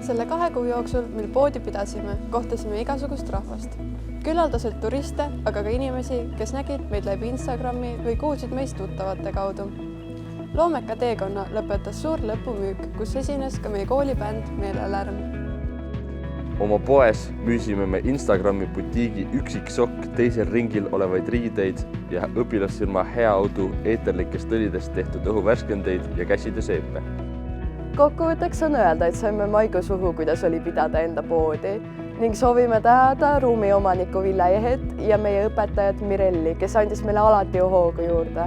Selle 2 kuu jooksul, mil poodi pidasime, kohtasime igasugust rahvast. Küllaldaselt turiste, aga ka inimesi, kes nägid meid läbi Instagrami või kuulsid meist tuttavate kaudu. Loomeka teekonna lõpetas suur lõpumüük, kus esines ka meie koolibänd Meelelärm. Oma poes müüsime me Instagrami butiigi Üksiksokk teisel ringil olevaid riideid ja õpilasfirma Heaodu eeterlikest õlidest tehtud õhuvärskendeid ja käsitööseepe. Kokkuvõtteks on öelda, et saime Maigu suhu, kuidas oli pidada enda poodi ning soovime tänada ruumi omaniku Ville Ehet ja meie õpetajat Mirelli, kes andis meile alati hoogu juurde.